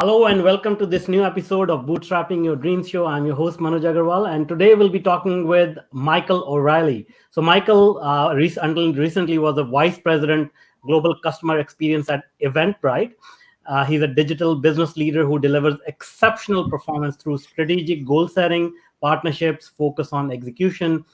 Hello and welcome to this new episode of Bootstrapping Your Dreams Show. I'm your host Manuj Aggarwal, and today we'll be talking with Michael O'Reilly. So Michael, until recently, was a vice president global customer experience at Eventbrite. He's a digital business leader who delivers exceptional performance through strategic goal setting, partnerships, focus on execution.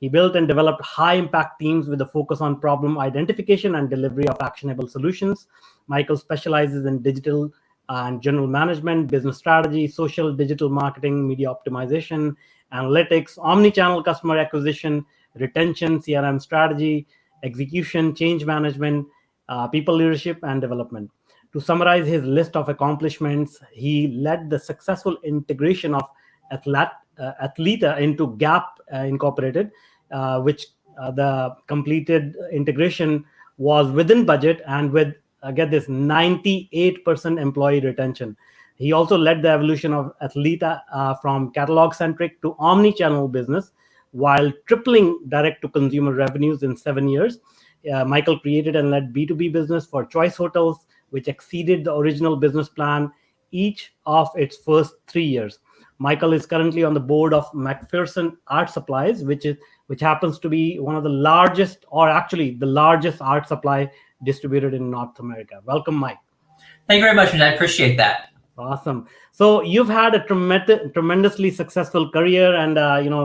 He built and developed high impact teams with a focus on problem identification and delivery of actionable solutions. Michael specializes in digital and general management, business strategy, social digital marketing, media optimization, analytics, omni-channel customer acquisition, retention, CRM strategy, execution, change management, people leadership, and development. To summarize his list of accomplishments, he led the successful integration of Athleta into Gap Incorporated, which the completed integration was within budget and with get this 98% employee retention. He also led the evolution of Athleta from catalog-centric to omni-channel business while tripling direct-to-consumer revenues in 7 years. Michael created and led B2B business for Choice Hotels, which exceeded the original business plan each of its first 3 years. Michael is currently on the board of MacPherson Art Supplies, which happens to be one of the largest, or actually the largest art supply distributed in North America. Welcome, Mike. Thank you very much, and I appreciate that. Awesome. So you've had a tremendously successful career, and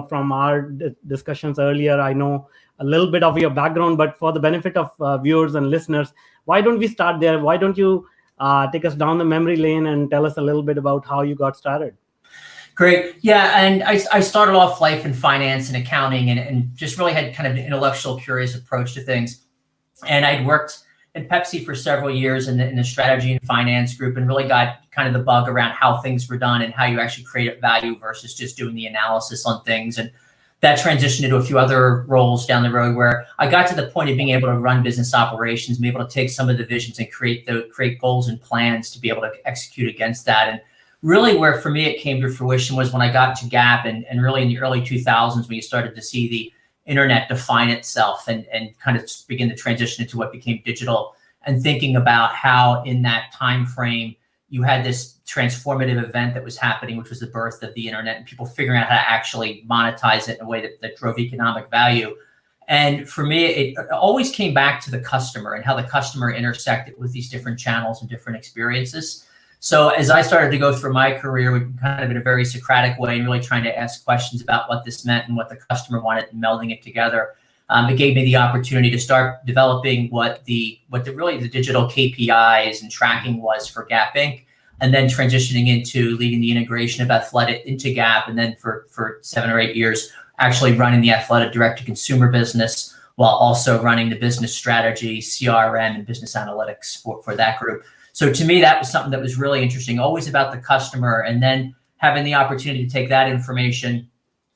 from our discussions earlier, I know a little bit of your background. But for the benefit of viewers and listeners, why don't we start there? Why don't you take us down the memory lane and tell us a little bit about how you got started? Great. Yeah, and I started off life in finance and accounting, and just really had kind of an intellectual, curious approach to things. And I'd worked in Pepsi for several years in the strategy and finance group, and really got kind of the bug around how things were done and how you actually create value versus just doing the analysis on things. And that transitioned into a few other roles down the road where I got to the point of being able to run business operations, be able to take some of the visions and create goals and plans to be able to execute against that. And really where for me it came to fruition was when I got to Gap and really in the early 2000s when you started to see the internet define itself and kind of begin to transition into what became digital, and thinking about how in that time frame you had this transformative event that was happening, which was the birth of the internet and people figuring out how to actually monetize it in a way that drove economic value. And for me, it always came back to the customer and how the customer intersected with these different channels and different experiences. So as I started to go through my career, kind of in a very Socratic way, and really trying to ask questions about what this meant and what the customer wanted, and melding it together, it gave me the opportunity to start developing what the digital KPIs and tracking was for Gap Inc. And then transitioning into leading the integration of Athleta into Gap, and then for 7 or 8 years, actually running the Athleta direct-to-consumer business while also running the business strategy, CRM, and business analytics for that group. So to me, that was something that was really interesting, always about the customer, and then having the opportunity to take that information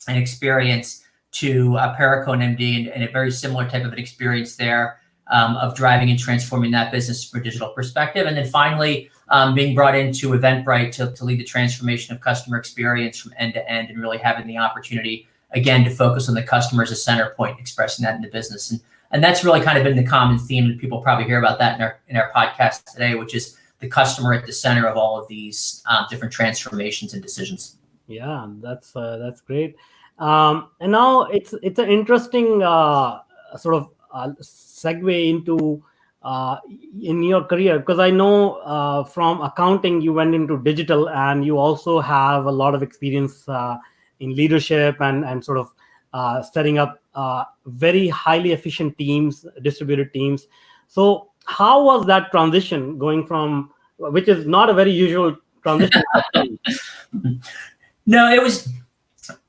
and experience to Perricone MD and a very similar type of an experience there of driving and transforming that business from a digital perspective. And then finally, being brought into Eventbrite to lead the transformation of customer experience from end to end, and really having the opportunity, again, to focus on the customer as a center point, expressing that in the business. And that's really kind of been the common theme, and people probably hear about that in our podcast today, which is the customer at the center of all of these different transformations and decisions. Yeah, that's great. And now it's an interesting sort of segue into in your career, because I know from accounting you went into digital, and you also have a lot of experience in leadership and sort of setting up very highly efficient teams, distributed teams. So how was that transition going from, which is not a very usual transition? No,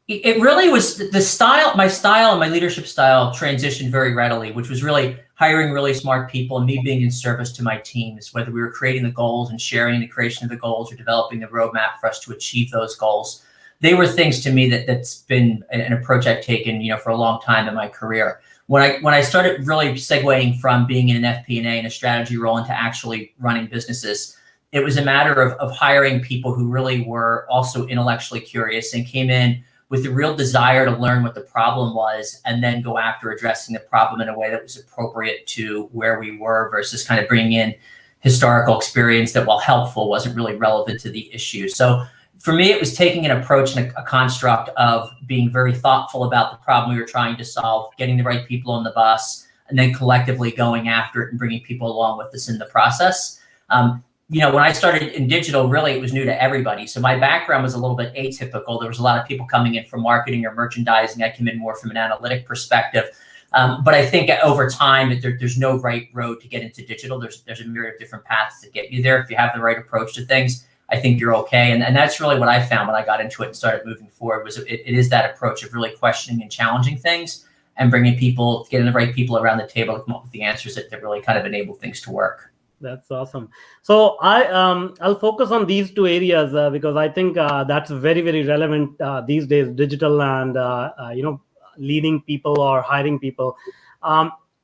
it really was the style, my style and my leadership style transitioned very readily, which was really hiring really smart people and me being in service to my teams, whether we were creating the goals and sharing the creation of the goals or developing the roadmap for us to achieve those goals. They were things to me that's been an approach I've taken, for a long time in my career. When I started really segueing from being in an FP&A and a strategy role into actually running businesses, it was a matter of hiring people who really were also intellectually curious and came in with the real desire to learn what the problem was and then go after addressing the problem in a way that was appropriate to where we were, versus kind of bringing in historical experience that, while helpful, wasn't really relevant to the issue. So for me, it was taking an approach and a construct of being very thoughtful about the problem we were trying to solve, getting the right people on the bus, and then collectively going after it and bringing people along with us in the process. When I started in digital, really, it was new to everybody. So my background was a little bit atypical. There was a lot of people coming in from marketing or merchandising. I came in more from an analytic perspective. But I think over time, there's no right road to get into digital. There's a myriad of different paths to get you there. If you have the right approach to things, I think you're okay. And that's really what I found when I got into it and started moving forward, was it is that approach of really questioning and challenging things and bringing people, getting the right people around the table to come up with the answers that really kind of enable things to work. That's awesome. So I'll focus on these two areas because I think that's very, very relevant these days, digital and, leading people or hiring people.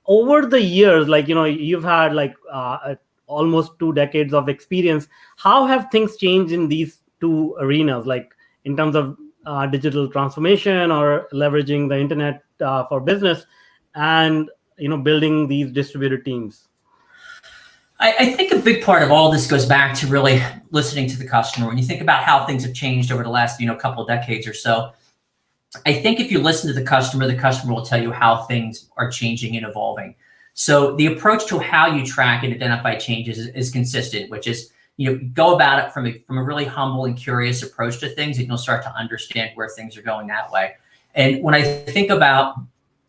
Over the years, you've had almost 2 decades of experience. How have things changed in these two arenas, like in terms of digital transformation or leveraging the internet for business and, building these distributed teams? I think a big part of all this goes back to really listening to the customer. When you think about how things have changed over the last, couple of decades or so, I think if you listen to the customer will tell you how things are changing and evolving. So the approach to how you track and identify changes is consistent, which is, go about it from a really humble and curious approach to things, and you'll start to understand where things are going that way. And when I think about,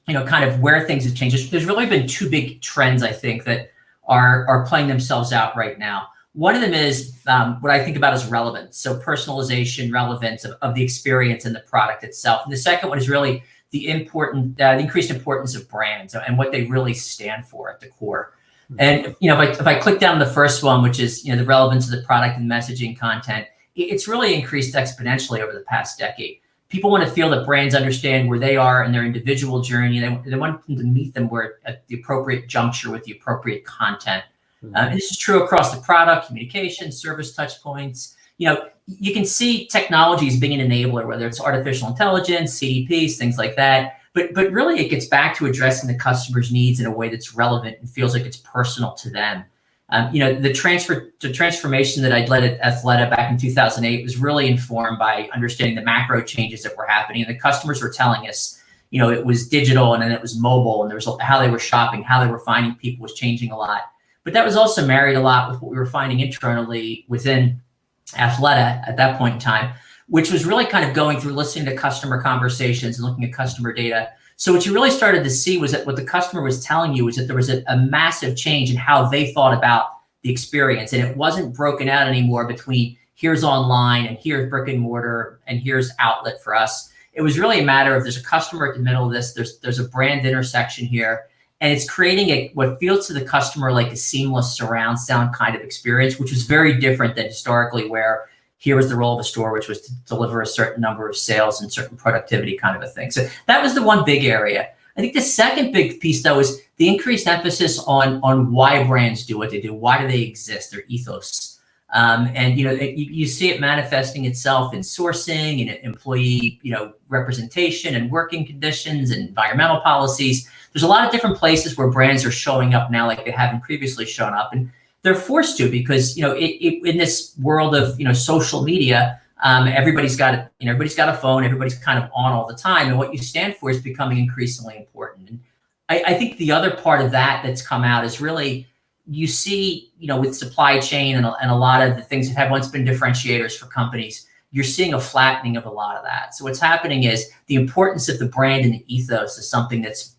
kind of where things have changed, there's really been 2 big trends, I think, that are playing themselves out right now. One of them is what I think about as relevance. So personalization, relevance of the experience and the product itself. And the second one is really the increased importance of brands and what they really stand for at the core. And if I click down the first one, which is the relevance of the product and messaging content, it's really increased exponentially over the past decade. People want to feel that brands understand where they are in their individual journey. They want them to meet them at the appropriate juncture with the appropriate content. And this is true across the product, communication, service touch points. You can see technology as being an enabler, whether it's artificial intelligence, CDPs, things like that. But really, it gets back to addressing the customer's needs in a way that's relevant and feels like it's personal to them. The transformation that I'd led at Athleta back in 2008 was really informed by understanding the macro changes that were happening. And the customers were telling us, it was digital and then it was mobile, and there was how they were shopping, how they were finding people was changing a lot. But that was also married a lot with what we were finding internally within Athleta at that point in time, which was really kind of going through listening to customer conversations and looking at customer data. So what you really started to see was that what the customer was telling you was that there was a massive change in how they thought about the experience. And it wasn't broken out anymore between here's online and here's brick and mortar and here's outlet for us. It was really a matter of there's a customer at the middle of this, there's a brand intersection here, and it's creating what feels to the customer like a seamless surround sound kind of experience, which was very different than historically, where here was the role of a store, which was to deliver a certain number of sales and certain productivity kind of a thing. So that was the one big area. I think the second big piece, though, is the increased emphasis on why brands do what they do. Why do they exist? Their ethos. And you see it manifesting itself in sourcing and employee representation and working conditions and environmental policies. There's a lot of different places where brands are showing up now like they haven't previously shown up, and they're forced to because in this world of social media, everybody's got a phone, everybody's kind of on all the time, and what you stand for is becoming increasingly important. And I think the other part of that that's come out is really you see with supply chain and a lot of the things that have once been differentiators for companies, you're seeing a flattening of a lot of that. So what's happening is the importance of the brand and the ethos is something that's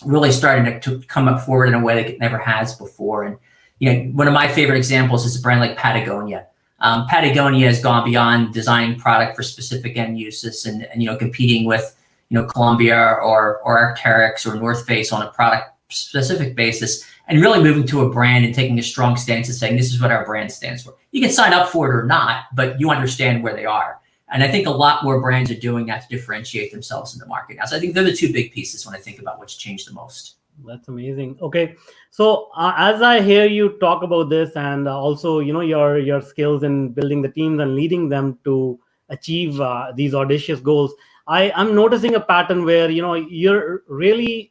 really starting to come up forward in a way that it never has before. And one of my favorite examples is a brand like Patagonia. Patagonia has gone beyond designing product for specific end uses and competing with Columbia or Arc'teryx or North Face on a product specific basis, and really moving to a brand and taking a strong stance and saying this is what our brand stands for. You can sign up for it or not, but you understand where they are. And I think a lot more brands are doing that to differentiate themselves in the market now. So I think they're the 2 big pieces when I think about what's changed the most. That's amazing. Okay, so as I hear you talk about this, and also your skills in building the teams and leading them to achieve these audacious goals, I'm noticing a pattern where you're really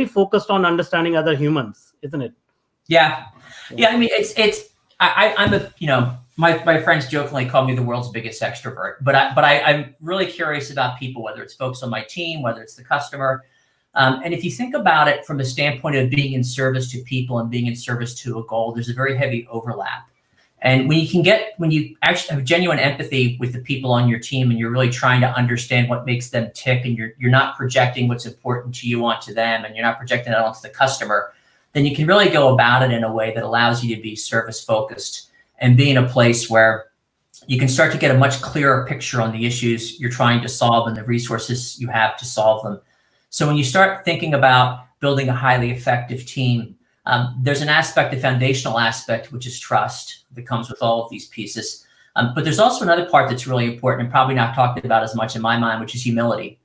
focused on understanding other humans, isn't it? Yeah. I mean, I'm a, my friends jokingly call me the world's biggest extrovert, but I'm really curious about people, whether it's folks on my team, whether it's the customer. And if you think about it from the standpoint of being in service to people and being in service to a goal, there's a very heavy overlap. And when you actually have genuine empathy with the people on your team, and you're really trying to understand what makes them tick, and you're not projecting what's important to you onto them, and you're not projecting that onto the customer, then you can really go about it in a way that allows you to be service focused and be in a place where you can start to get a much clearer picture on the issues you're trying to solve and the resources you have to solve them. So when you start thinking about building a highly effective team, there's an aspect, a foundational aspect, which is trust that comes with all of these pieces. But there's also another part that's really important and probably not talked about as much in my mind, which is humility.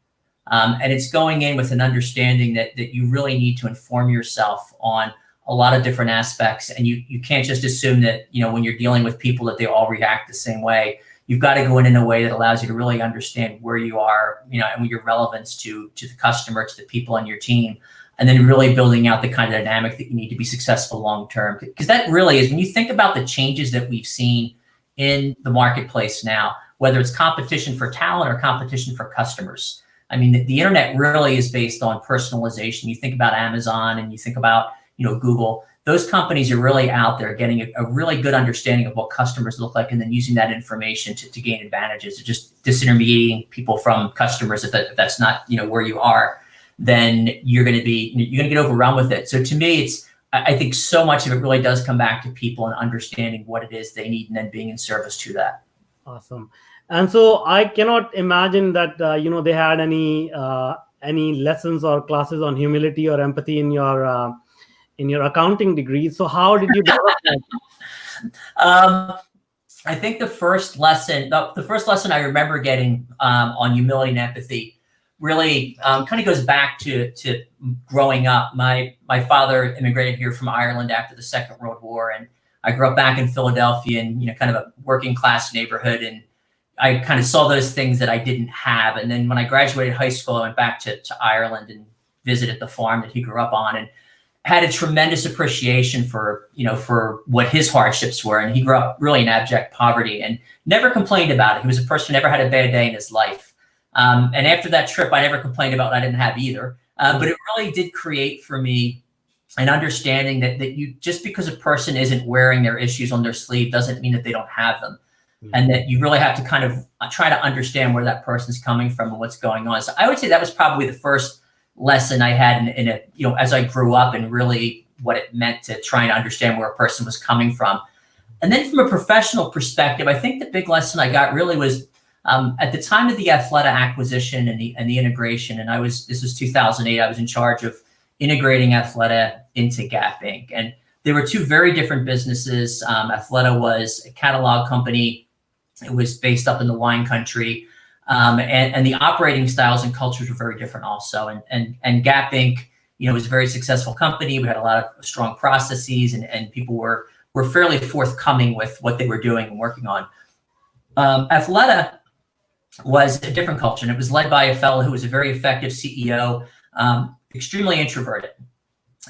And it's going in with an understanding that you really need to inform yourself on a lot of different aspects. And you can't just assume that, when you're dealing with people that they all react the same way. You've got to go in a way that allows you to really understand where you are, and your relevance to the customer, to the people on your team, and then really building out the kind of dynamic that you need to be successful long-term. Because that really is, when you think about the changes that we've seen in the marketplace now, whether it's competition for talent or competition for customers. I mean, the internet really is based on personalization. You think about Amazon and you think about, Google. Those companies are really out there getting a really good understanding of what customers look like, and then using that information to gain advantages, to just disintermediating people from customers. If that's not, where you are, then you're going to get overwhelmed with it. So to me, I think so much of it really does come back to people and understanding what it is they need, and then being in service to that. Awesome. And so I cannot imagine that, they had any lessons or classes on humility or empathy in your accounting degree. So how did you develop that? I think the first lesson I remember getting on humility and empathy really kind of goes back to growing up. My father immigrated here from Ireland after the Second World War, and I grew up back in Philadelphia in kind of a working class neighborhood, and I kind of saw those things that I didn't have. And then when I graduated high school, I went back to Ireland and visited the farm that he grew up on, and had a tremendous appreciation for what his hardships were. And he grew up really in abject poverty and never complained about it. He was a person who never had a bad day in his life. And after that trip, I never complained about what I didn't have either. But it really did create for me an understanding that you, just because a person isn't wearing their issues on their sleeve doesn't mean that they don't have them. Mm-hmm. And that you really have to kind of try to understand where that person's coming from and what's going on. So I would say that was probably the first lesson I had as I grew up, and really what it meant to try and understand where a person was coming from. And then from a professional perspective, I think the big lesson I got really was at the time of the Athleta acquisition and the integration. And this was 2008. I was in charge of integrating Athleta into Gap Inc. And there were two very different businesses. Athleta was a catalog company. It was based up in the wine country. And the operating styles and cultures were very different also. And Gap Inc., was a very successful company. We had a lot of strong processes, and people were fairly forthcoming with what they were doing and working on. Athleta was a different culture, and it was led by a fellow who was a very effective CEO, extremely introverted.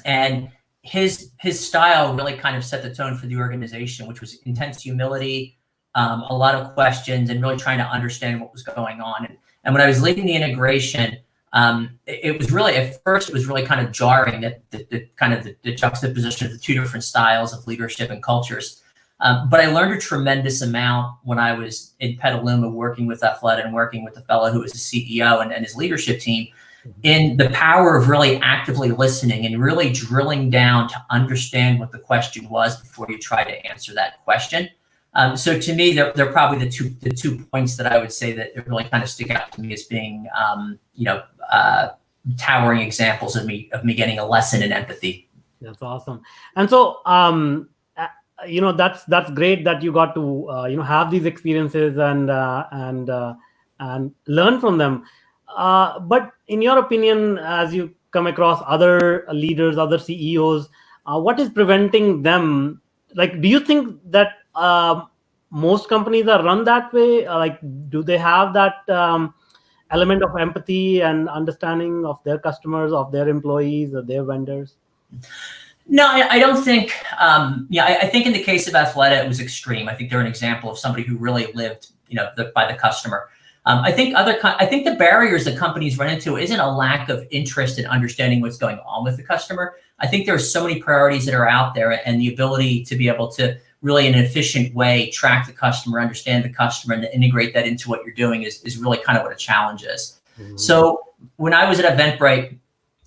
And his style really kind of set the tone for the organization, which was intense humility, a lot of questions, and really trying to understand what was going on. And when I was leading the integration, it was really, at first, it was really kind of jarring that the juxtaposition of the two different styles of leadership and cultures. But I learned a tremendous amount when I was in Petaluma working with Athleta and working with the fellow who was the CEO and his leadership team, in the power of really actively listening and really drilling down to understand what the question was before you try to answer that question. So to me, they're probably the two points that I would say that really kind of stick out to me as being, towering examples of me getting a lesson in empathy. That's awesome. And so, that's great that you got to, have these experiences and learn from them. But in your opinion, as you come across other leaders, other CEOs, what is preventing them? Like, do you think that most companies are run that way? Do they have that element of empathy and understanding of their customers, of their employees, or their vendors? No, I don't think. I think in the case of Athleta, it was extreme. I think they're an example of somebody who really lived, by the customer. I think the barriers that companies run into isn't a lack of interest in understanding what's going on with the customer. I think there are so many priorities that are out there, and the ability to be able to really, in an efficient way, track the customer, understand the customer, and integrate that into what you're doing is really kind of what a challenge is. Mm-hmm. So when I was at Eventbrite,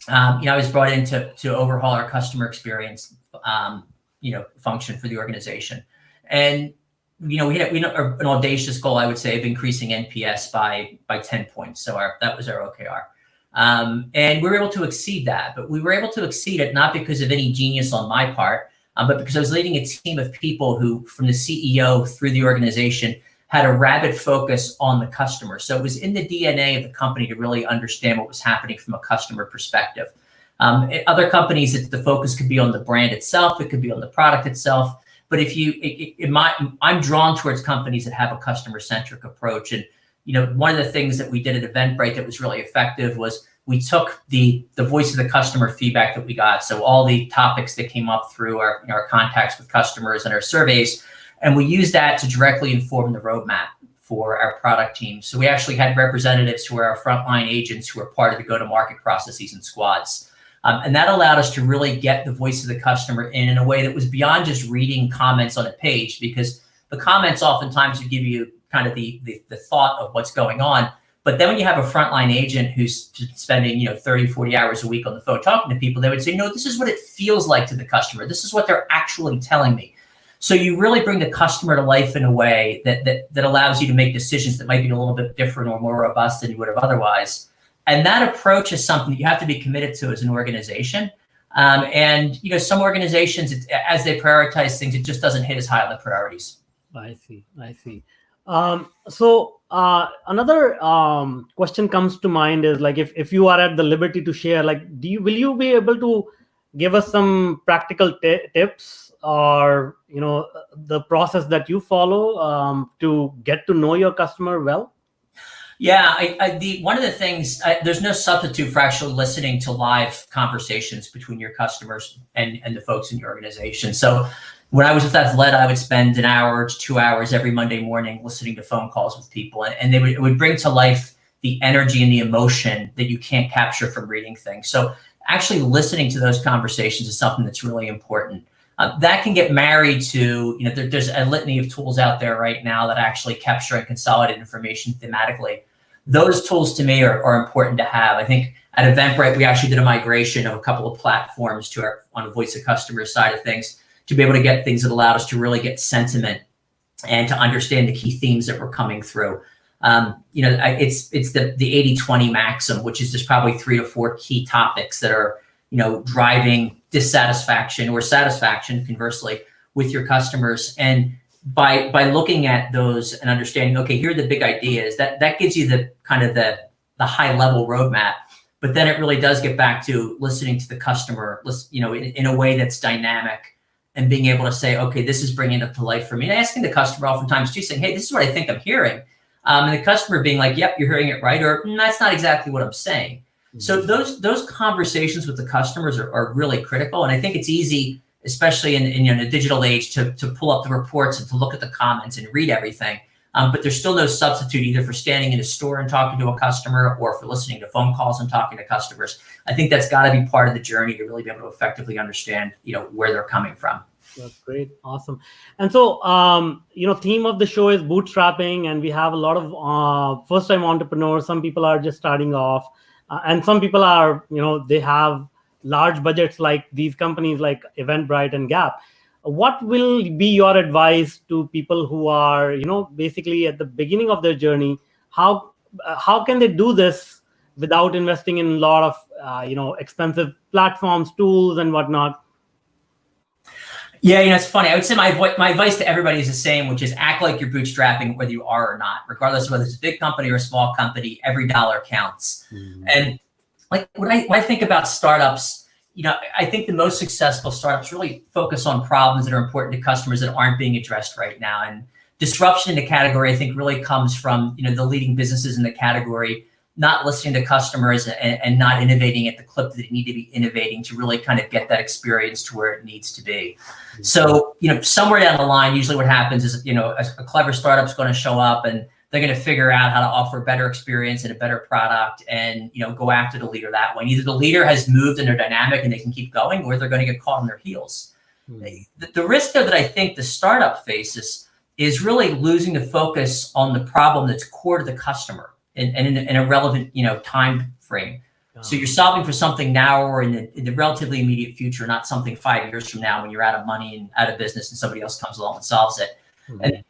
I was brought in to overhaul our customer experience, function for the organization. And, we had an audacious goal, I would say, of increasing NPS by 10 points. So that was our OKR. And we were able to exceed that, but we were able to exceed it not because of any genius on my part, but because I was leading a team of people who, from the CEO through the organization, had a rabid focus on the customer. So it was in the DNA of the company to really understand what was happening from a customer perspective. Other companies, the focus could be on the brand itself. It could be on the product itself. But I'm drawn towards companies that have a customer-centric approach. And, one of the things that we did at Eventbrite that was really effective was we took the voice of the customer feedback that we got. So all the topics that came up through our contacts with customers and our surveys, and we used that to directly inform the roadmap for our product team. So we actually had representatives who were our frontline agents who were part of the go-to-market processes and squads. And that allowed us to really get the voice of the customer in a way that was beyond just reading comments on a page, because the comments oftentimes would give you kind of the thought of what's going on. But then when you have a frontline agent who's spending 30, 40 hours a week on the phone talking to people, they would say, no, this is what it feels like to the customer. This is what they're actually telling me. So you really bring the customer to life in a way that allows you to make decisions that might be a little bit different or more robust than you would have otherwise. And that approach is something that you have to be committed to as an organization. And some organizations, as they prioritize things, it just doesn't hit as high on the priorities. I see. So another question comes to mind is, like, if you are at the liberty to share, like, will you be able to give us some practical tips or the process that you follow to get to know your customer well? Yeah, one of the things, there's no substitute for actually listening to live conversations between your customers and the folks in your organization. So when I was with Athleta, I would spend an hour to 2 hours every Monday morning listening to phone calls with people, and it would bring to life the energy and the emotion that you can't capture from reading things. So actually listening to those conversations is something that's really important. That can get married to, there's a litany of tools out there right now that actually capture and consolidate information thematically. Those tools to me are important to have. I think at Eventbrite, we actually did a migration of a couple of platforms on the voice of customer side of things to be able to get things that allowed us to really get sentiment and to understand the key themes that were coming through. It's the 80-20 maxim, which is there's probably 3 or 4 key topics that are driving dissatisfaction or satisfaction, conversely, with your customers. And by looking at those and understanding, okay, here are the big ideas, that gives you the kind of the high level roadmap. But then it really does get back to listening to the customer, in a way that's dynamic, and being able to say, okay, this is bringing it to life for me. And asking the customer oftentimes too, saying, hey, this is what I think I'm hearing. And the customer being like, yep, you're hearing it right, or that's not exactly what I'm saying. So those conversations with the customers are really critical. And I think it's easy, especially in the digital age, to pull up the reports and to look at the comments and read everything. But there's still no substitute either for standing in a store and talking to a customer or for listening to phone calls and talking to customers. I think that's got to be part of the journey to really be able to effectively understand, where they're coming from. That's great. Awesome. And so, theme of the show is bootstrapping, and we have a lot of first-time entrepreneurs. Some people are just starting off, and some people are, they have large budgets like these companies like Eventbrite and Gap. What will be your advice to people who are, basically at the beginning of their journey? How can they do this without investing in a lot of, expensive platforms, tools, and whatnot? Yeah, it's funny. I would say my advice to everybody is the same, which is act like you're bootstrapping, whether you are or not, regardless of whether it's a big company or a small company. Every dollar counts. Mm-hmm. And like when I think about startups, I think the most successful startups really focus on problems that are important to customers that aren't being addressed right now. And disruption in the category, I think, really comes from, the leading businesses in the category not listening to customers and not innovating at the clip that they need to be innovating to really kind of get that experience to where it needs to be. Mm-hmm. So, somewhere down the line, usually what happens is, a clever startup's going to show up and they're going to figure out how to offer a better experience and a better product and, go after the leader that way. And either the leader has moved and they're dynamic and they can keep going, or they're going to get caught on their heels. Mm-hmm. The risk though that I think the startup faces is really losing the focus on the problem that's core to the customer. And in a relevant, time frame. So you're solving for something now or in the relatively immediate future, not something 5 years from now when you're out of money and out of business and somebody else comes along and solves it. Mm-hmm. And,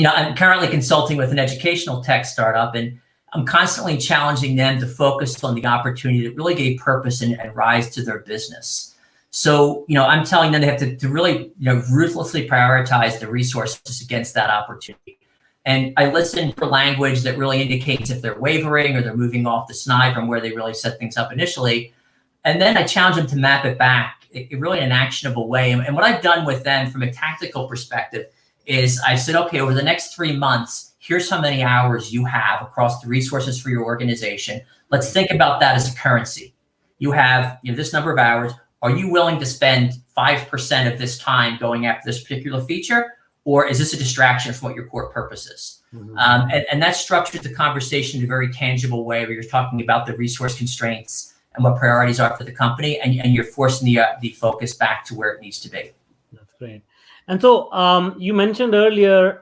I'm currently consulting with an educational tech startup, and I'm constantly challenging them to focus on the opportunity that really gave purpose and rise to their business. So, I'm telling them they have to really, ruthlessly prioritize the resources against that opportunity. And I listen for language that really indicates if they're wavering or they're moving off the snide from where they really set things up initially. And then I challenge them to map it back really in an actionable way. And what I've done with them from a tactical perspective is I said, okay, over the next 3 months, here's how many hours you have across the resources for your organization. Let's think about that as a currency. You have this number of hours. Are you willing to spend 5% of this time going after this particular feature? Or is this a distraction from what your core purpose is? Mm-hmm. And that structures the conversation in a very tangible way where you're talking about the resource constraints and what priorities are for the company, and you're forcing the focus back to where it needs to be. That's great. And so you mentioned earlier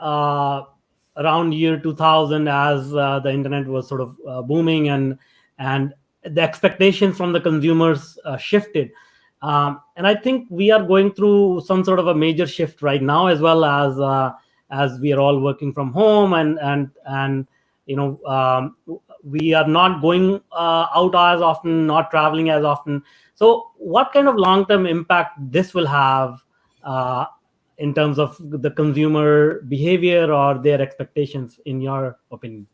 around year 2000 as the internet was sort of booming and the expectations from the consumers shifted. And I think we are going through some sort of a major shift right now, as well as we are all working from home, and we are not going out as often, not traveling as often. So, what kind of long-term impact this will have in terms of the consumer behavior or their expectations, in your opinion?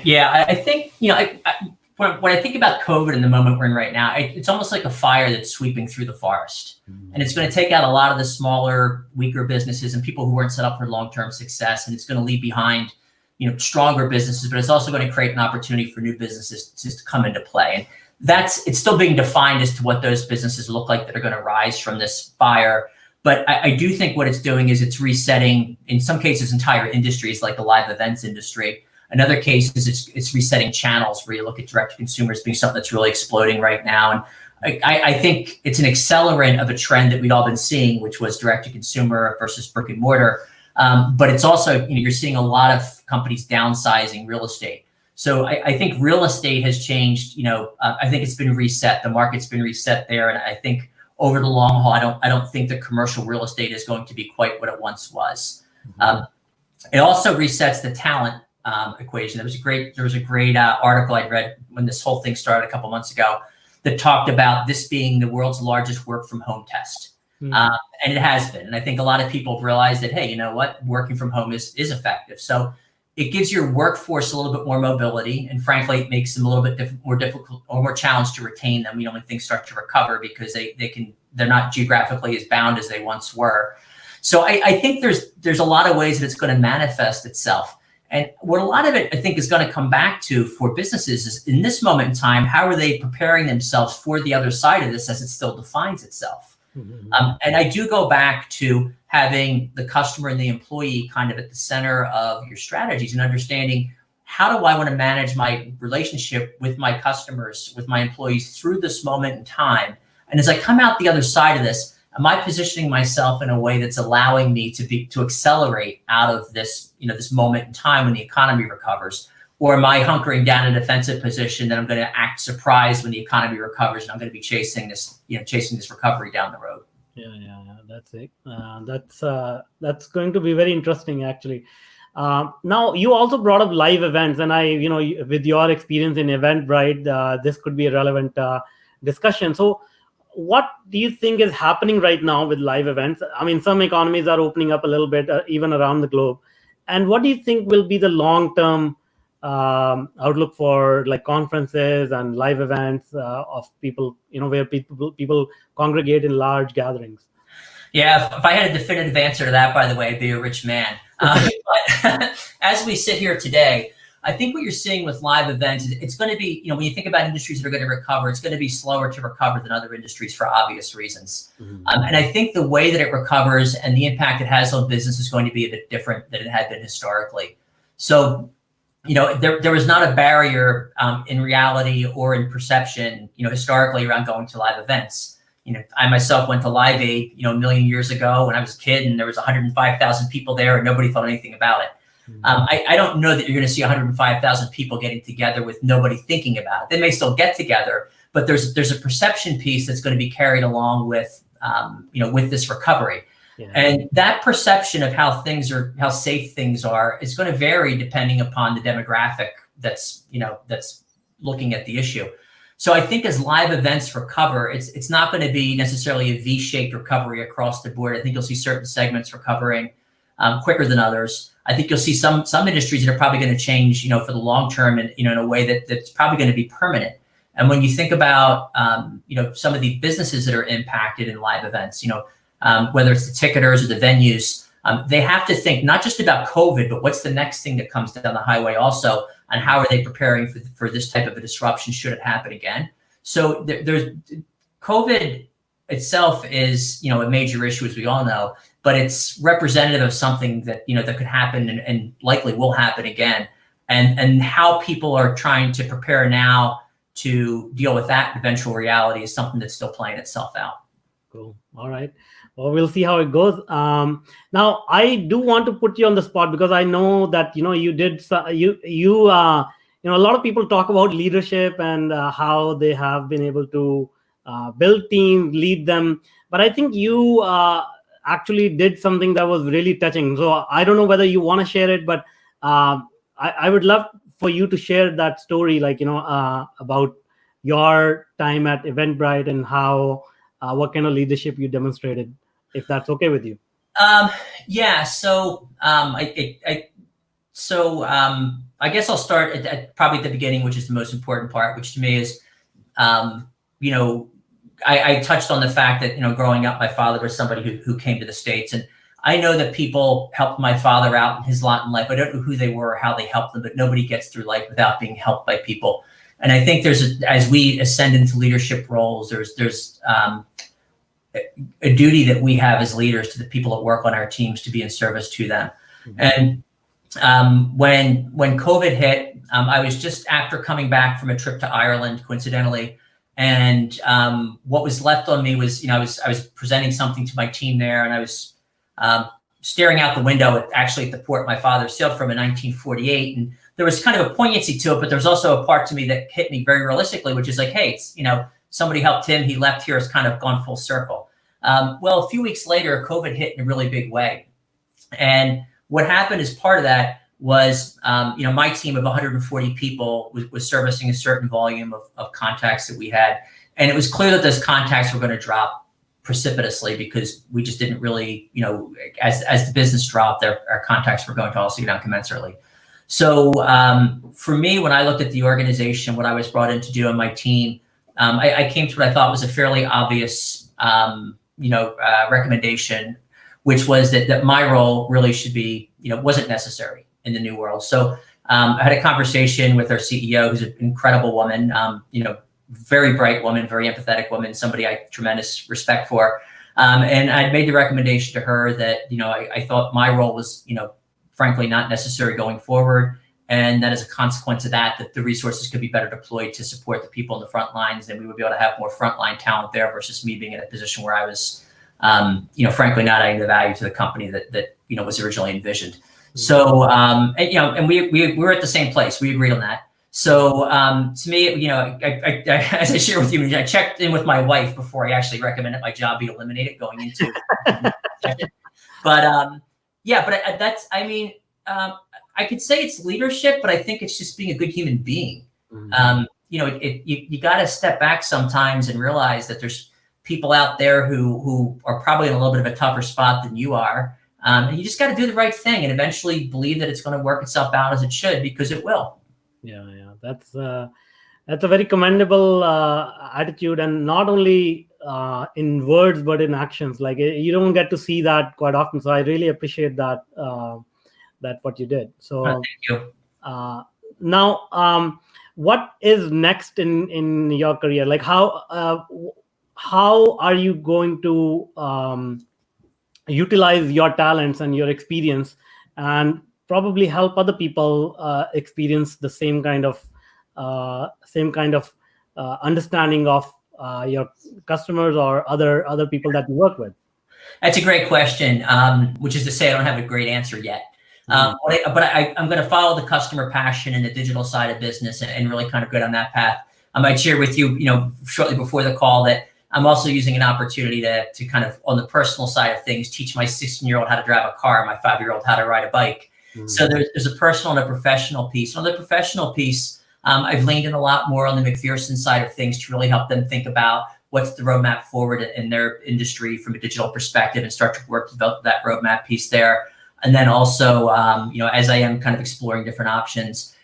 Yeah, I think when I think about COVID in the moment we're in right now, it's almost like a fire that's sweeping through the forest. Mm-hmm. And it's going to take out a lot of the smaller, weaker businesses and people who weren't set up for long-term success. And it's going to leave behind, stronger businesses, but it's also going to create an opportunity for new businesses to come into play. And it's still being defined as to what those businesses look like that are going to rise from this fire. But I do think what it's doing is it's resetting, in some cases, entire industries like the live events industry. Another case is it's resetting channels where you look at direct to consumers being something that's really exploding right now. And I think it's an accelerant of a trend that we'd all been seeing, which was direct to consumer versus brick and mortar. But it's also, you're seeing a lot of companies downsizing real estate. So I think real estate has changed. I think it's been reset. The market's been reset there. And I think over the long haul, I don't think the commercial real estate is going to be quite what it once was. Mm-hmm. It also resets the talent equation. There was a great article I read when this whole thing started a couple months ago that talked about this being the world's largest work from home test. Mm. And it has been. And I think a lot of people have realized that, hey, you know what? Working from home is effective. So it gives your workforce a little bit more mobility. And frankly, it makes them a little bit more difficult or more challenged to retain them, when things start to recover, because they're not geographically as bound as they once were. So I think there's a lot of ways that it's going to manifest itself. And what a lot of it, I think, is going to come back to for businesses is in this moment in time, how are they preparing themselves for the other side of this as it still defines itself? Mm-hmm. And I do go back to having the customer and the employee kind of at the center of your strategies and understanding, how do I want to manage my relationship with my customers, with my employees through this moment in time? And as I come out the other side of this, am I positioning myself in a way that's allowing me to accelerate out of this, this moment in time when the economy recovers? Or am I hunkering down in a defensive position that I'm going to act surprised when the economy recovers and I'm going to be chasing this recovery down the road? Yeah, that's it. That's going to be very interesting, actually. Now, you also brought up live events, and with your experience in Eventbrite, this could be a relevant discussion. So, what do you think is happening right now with live events? I mean, some economies are opening up a little bit, even around the globe. And what do you think will be the long-term outlook for like conferences and live events of people, where people congregate in large gatherings? Yeah, if I had a definitive answer to that, by the way, I'd be a rich man. But as we sit here today, I think what you're seeing with live events, it's going to be, when you think about industries that are going to recover, it's going to be slower to recover than other industries for obvious reasons. Mm-hmm. And I think the way that it recovers and the impact it has on business is going to be a bit different than it had been historically. So, there was not a barrier in reality or in perception, historically around going to live events. I myself went to Live Aid, a million years ago when I was a kid, and there was 105,000 people there and nobody thought anything about it. I don't know that you're going to see 105,000 people getting together with nobody thinking about it. They may still get together, but there's a perception piece that's going to be carried along with, with this recovery. Yeah. And that perception of how safe things are is going to vary depending upon the demographic that's looking at the issue. So I think as live events recover, it's not going to be necessarily a V-shaped recovery across the board. I think you'll see certain segments recovering quicker than others. I think you'll see some industries that are probably going to change, for the long term, and in a way that's probably going to be permanent. And when you think about some of the businesses that are impacted in live events, whether it's the ticketers or the venues, they have to think not just about COVID, but what's the next thing that comes down the highway also, and how are they preparing for this type of a disruption should it happen again. So there's COVID itself is, a major issue, as we all know, but it's representative of something that, that could happen and likely will happen again. And how people are trying to prepare now to deal with that eventual reality is something that's still playing itself out. Cool. All right. Well, we'll see how it goes. Now, I do want to put you on the spot because I know that, you did, a lot of people talk about leadership and how they have been able to build teams, lead them. But I think you actually did something that was really touching. So I don't know whether you want to share it, but I would love for you to share that story, about your time at Eventbrite and how, what kind of leadership you demonstrated, if that's okay with you. Yeah. So I guess I'll start at probably at the beginning, which is the most important part, which to me is, I touched on the fact that, growing up, my father was somebody who came to the States, and I know that people helped my father out in his lot in life. I don't know who they were or how they helped them, but nobody gets through life without being helped by people. And I think as we ascend into leadership roles, there's a duty that we have as leaders to the people that work on our teams to be in service to them. Mm-hmm. And when COVID hit, I was just after coming back from a trip to Ireland, coincidentally. And what was left on me was, I was presenting something to my team there, and I was staring out the window at the port my father sailed from in 1948. And there was kind of a poignancy to it, but there was also a part to me that hit me very realistically, which is like, hey, it's, somebody helped him, he left here, it's kind of gone full circle. Well, a few weeks later, COVID hit in a really big way. And what happened as part of that was, my team of 140 people was servicing a certain volume of contacts that we had. And it was clear that those contacts were going to drop precipitously because we just didn't really, as the business dropped, our contacts were going to also go down commensurately. So for me, when I looked at the organization, what I was brought in to do on my team, I came to what I thought was a fairly obvious, recommendation, which was that my role really should be, wasn't necessary in the new world. So I had a conversation with our CEO, who's an incredible woman, very bright woman, very empathetic woman, somebody I have tremendous respect for. And I made the recommendation to her that, I thought my role was, frankly, not necessary going forward. And that as a consequence of that the resources could be better deployed to support the people in the front lines, and we would be able to have more frontline talent there versus me being in a position where I was, frankly, not adding the value to the company that was originally envisioned. So, and we were at the same place. We agreed on that. So to me, I as I share with you, I checked in with my wife before I actually recommended my job be eliminated going into it. But I could say it's leadership, but I think it's just being a good human being. Mm-hmm. You got to step back sometimes and realize that there's people out there who are probably in a little bit of a tougher spot than you are. And you just got to do the right thing and eventually believe that it's going to work itself out as it should, because it will. Yeah. That's a very commendable attitude, and not only in words, but in actions. Like, you don't get to see that quite often. So I really appreciate that, that what you did. So thank you. Now, what is next in your career? Like how are you going to utilize your talents and your experience and probably help other people experience the same kind of understanding of your customers or other people that you work with? That's a great question, which is to say I don't have a great answer yet. I'm going to follow the customer passion and the digital side of business and really kind of go down that path. I might share with you, shortly before the call that I'm also using an opportunity to kind of, on the personal side of things, teach my 16-year-old how to drive a car, my 5-year-old how to ride a bike. So there's a personal and a professional piece. On the professional piece, I've leaned in a lot more on the MacPherson side of things to really help them think about what's the roadmap forward in their industry from a digital perspective and start to work to develop that roadmap piece there. And then also, as I am kind of exploring different options,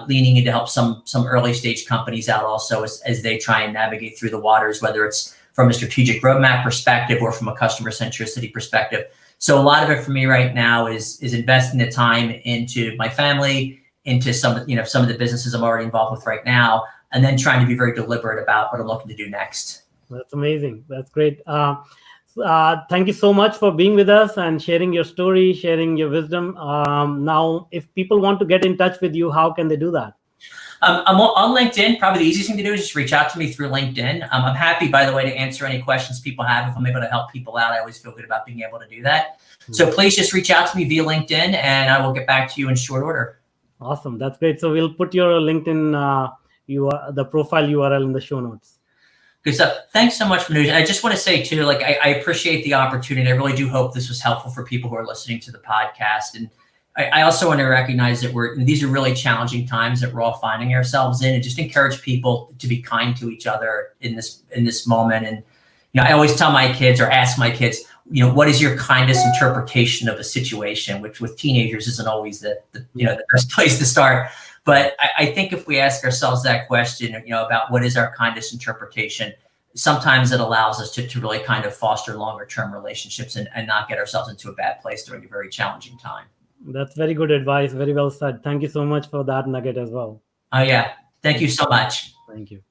leaning in to help some early stage companies out also as they try and navigate through the waters, whether it's from a strategic roadmap perspective or from a customer centricity perspective. So a lot of it for me right now is investing the time into my family, into some of the businesses I'm already involved with right now, and then trying to be very deliberate about what I'm looking to do next. That's amazing. That's great. Thank you so much for being with us and sharing your story, sharing your wisdom. Now, if people want to get in touch with you, how can they do that? I'm on LinkedIn. Probably the easiest thing to do is just reach out to me through LinkedIn. I'm happy, by the way, to answer any questions people have. If I'm able to help people out, I always feel good about being able to do that. So please just reach out to me via LinkedIn and I will get back to you in short order. Awesome. That's great. So we'll put your LinkedIn, the profile URL in the show notes. Good stuff. Thanks so much, Manuj. I just want to say too, I appreciate the opportunity. I really do hope this was helpful for people who are listening to the podcast. And I also want to recognize that these are really challenging times that we're all finding ourselves in, and just encourage people to be kind to each other in this moment. And I always tell my kids or ask my kids, what is your kindest interpretation of a situation, which with teenagers isn't always the best place to start. But I think if we ask ourselves that question, about what is our kindest interpretation, sometimes it allows us to really kind of foster longer term relationships and not get ourselves into a bad place during a very challenging time. That's very good advice. Very well said. Thank you so much for that nugget as well. Oh, yeah. Thank you so much. Thank you.